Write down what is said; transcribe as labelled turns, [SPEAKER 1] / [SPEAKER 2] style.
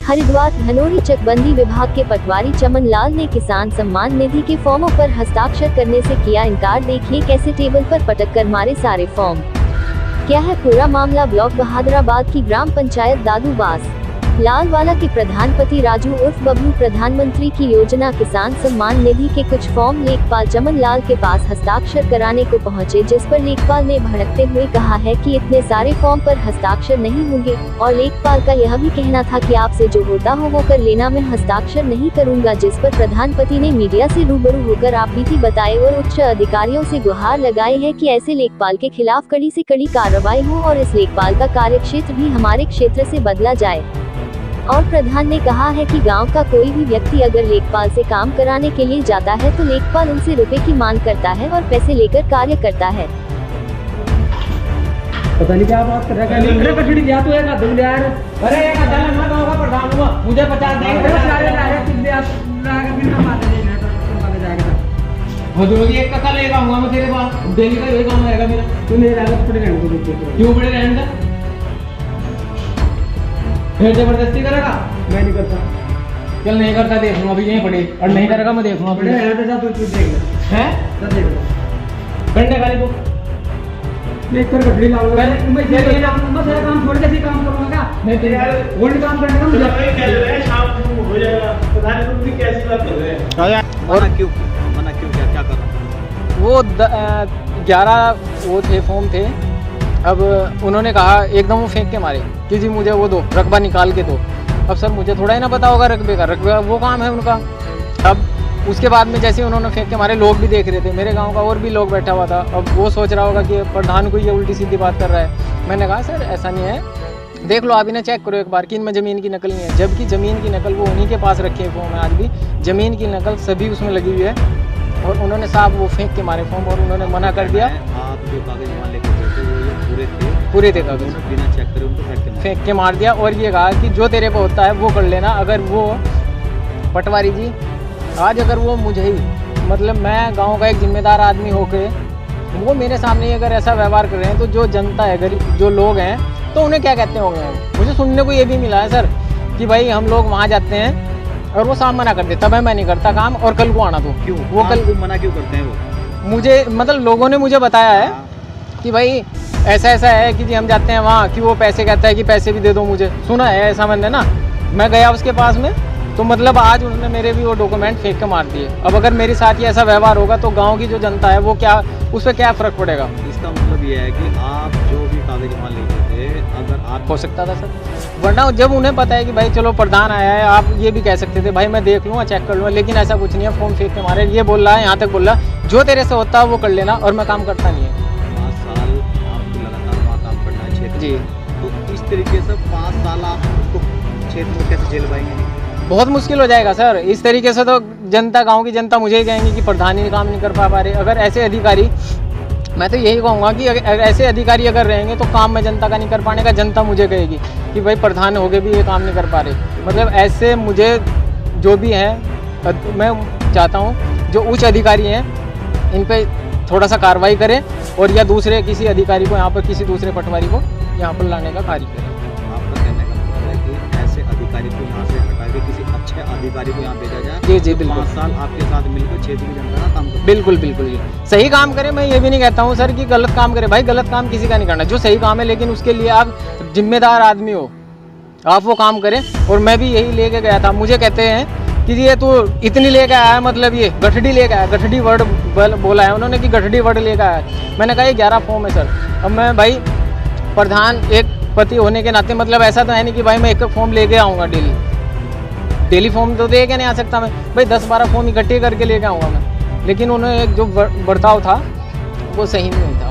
[SPEAKER 1] हरिद्वार धनोरी चकबंदी विभाग के पटवारी चमन लाल ने किसान सम्मान निधि के फॉर्मों पर हस्ताक्षर करने से किया इनकार। देखिए कैसे टेबल पर पटक कर मारे सारे फॉर्म। क्या है पूरा मामला। ब्लॉक बहादुराबाद की ग्राम पंचायत दादूबास लालवाला के प्रधानपति राजू उर्फ बबलू प्रधानमंत्री की योजना किसान सम्मान निधि के कुछ फॉर्म लेखपाल चमन लाल के पास हस्ताक्षर कराने को पहुंचे, जिस पर लेखपाल ने भड़कते हुए कहा है कि इतने सारे फॉर्म पर हस्ताक्षर नहीं होंगे और लेखपाल का यह भी कहना था कि आपसे जो होता हो वो कर लेना, मैं हस्ताक्षर नहीं करूंगा। जिस पर प्रधानपति ने मीडिया से रूबरू होकर आपबीती बताए और उच्च अधिकारियों से गुहार लगाई है कि ऐसे लेखपाल के खिलाफ कड़ी से कड़ी कार्रवाई हो और इस लेखपाल का कार्यक्षेत्र भी हमारे क्षेत्र से बदला जाए। और प्रधान ने कहा है कि गांव का कोई भी व्यक्ति अगर लेखपाल से काम कराने के लिए जाता है तो लेखपाल उनसे रुपए की मांग करता है और पैसे लेकर कार्य करता है।
[SPEAKER 2] पता नहीं क्या बात कर रहा है। मेरे कठड़ी दिया तो एक दूल्हे यार। अरे एक दल मैं गांव का प्रधान हुआ, मुझे 50 देंगे सारे डायरेक्ट दिया लगा बिना बात नहीं करने जाएगा। हो जो एक का लेगा हुआ मैं तेरे पास डेली का यही काम रहेगा मेरा। तू नहीं रहेगा तो पड़े रहने को। क्यों पड़े रहने का? फिर जबरदस्ती करेगा? मैं नहीं करता। चल नहीं करता देख लूँ अभी यहीं पड़े और नहीं करेगा मैं देख लूँ अपने तो देख ले हैं तो देख लो घंटे खाली तो देख कर कटड़ी लाऊंगा मैं ये काम सारा काम छोड़ के काम करूंगा क्या मैं तेरे ओल्ड काम करने का मुझे नहीं कह रहे हैं शाम को हो जाएगा। प्रधानमंत्री कैसी बात कर रहे हैं और मना क्यों क्या कर रहा वो 11 वो थे फॉर्म थे। अब उन्होंने कहा एकदम वो फेंक के मारे कि जी मुझे वो दो रकबा निकाल के दो। अब सर मुझे थोड़ा ही ना पता होगा रकबे का, रकबा वो काम है उनका। अब उसके बाद में जैसे उन्होंने फेंक के मारे लोग भी देख रहे थे, मेरे गांव का और भी लोग बैठा हुआ था। अब वो सोच रहा होगा कि प्रधान को ये उल्टी सीधी बात कर रहा है। मैंने कहा सर ऐसा नहीं है, देख लो आप इन्हें चेक करो एक बार कि इनमें ज़मीन की नकल नहीं है, जबकि ज़मीन की नकल वो उन्हीं के पास रखे हैं फॉर्म है। आज भी ज़मीन की नकल सभी उसमें लगी हुई है और उन्होंने साहब वो फेंक के मारे फॉर्म और उन्होंने मना कर दिया। आप जो कागज मान लेके पूरे थे कागज बिना चेक करे उनको फेंक के मार दिया और ये कहा कि जो तेरे को होता है वो कर लेना। अगर वो पटवारी जी आज अगर वो मुझे ही मतलब मैं गांव का एक जिम्मेदार आदमी होके वो मेरे सामने अगर ऐसा व्यवहार कर रहे हैं तो जो जनता है गरीब जो लोग हैं तो उन्हें क्या कहते होंगे। मुझे सुनने को ये भी मिला है सर कि भाई हम लोग वहाँ जाते हैं और वो साहब मना कर देता है मैं नहीं करता काम और कल को आना। तो क्यों वो कल को मना क्यों करते हैं? वो मुझे मतलब लोगों ने मुझे बताया है कि भाई ऐसा ऐसा है कि जी हम जाते हैं वहाँ कि वो पैसे कहता है कि पैसे भी दे दो मुझे। सुना है ऐसा मैंने ना, मैं गया उसके पास में तो मतलब आज उन्होंने मेरे भी वो डॉक्यूमेंट फेंक के मार दिए। अब अगर मेरे साथ ही ऐसा व्यवहार होगा तो गांव की जो जनता है वो क्या उस पर क्या फ़र्क पड़ेगा। इसका मतलब ये है कि आप जो भी कागज मान लेते थे अगर आप हो सकता था सर, वरना जब उन्हें पता है कि भाई चलो प्रधान आया है आप ये भी कह सकते थे भाई मैं देख लूँगा चेक कर लूँगा, लेकिन ऐसा कुछ नहीं है। फॉर्म फेंक के मारे ये बोल रहा है यहाँ तक बोल रहा है जो तेरे से होता है वो कर लेना और मैं काम करता नहीं है। 5 साल आपको लगातार वहाँ काम करना है क्षेत्र जी, तो इस तरीके से 5 साल आप उसको क्षेत्र में कैसे झेल पाएंगे? बहुत मुश्किल हो जाएगा सर। इस तरीके से तो जनता गांव की जनता मुझे ही कहेंगी कि प्रधान ही काम नहीं कर पा रहे। अगर ऐसे अधिकारी मैं तो यही कहूँगा कि अगर ऐसे अधिकारी अगर रहेंगे तो काम में जनता का नहीं कर पाने का जनता मुझे कहेगी कि भाई प्रधान हो गए भी ये काम नहीं कर पा रहे। मतलब ऐसे मुझे जो भी हैं मैं चाहता हूँ जो उच्च अधिकारी हैं इन पे थोड़ा सा कार्रवाई करें और या दूसरे किसी अधिकारी को यहाँ पर किसी दूसरे पटवारी को यहाँ पर लाने का कार्य करें। आपका कहने का मतलब है कि ऐसे अधिकारी को यहाँ से हटा के किसी अच्छे अधिकारी को यहाँ भेजा जाए। जी जी बिल्कुल। 5 साल आपके साथ मिलकर क्षेत्र की जनता का काम करें। बिल्कुल बिल्कुल जी सही काम करें। मैं ये भी नहीं कहता हूँ सर कि गलत काम करें, भाई गलत काम किसी का नहीं करना, जो सही काम है लेकिन उसके लिए आप जिम्मेदार आदमी हो आप वो काम करें। और मैं भी यही लेके गया था, मुझे कहते हैं कि ये तो इतनी लेके आया है, मतलब ये गठड़ी लेके आया, गठड़ी वर्ड बोला है उन्होंने कि गठड़ी वर्ड लेके आया है। मैंने कहा ये 11 फॉर्म है सर। अब मैं भाई प्रधान एक पति होने के नाते मतलब ऐसा तो है नहीं कि भाई मैं एक फॉर्म लेके आऊँगा डेली फॉर्म तो दे के नहीं आ सकता मैं, भाई 10-12 फॉर्म इकट्ठे करके लेके आऊँगा मैं। लेकिन उन्होंने जो बर्ताव था वो सही नहीं था।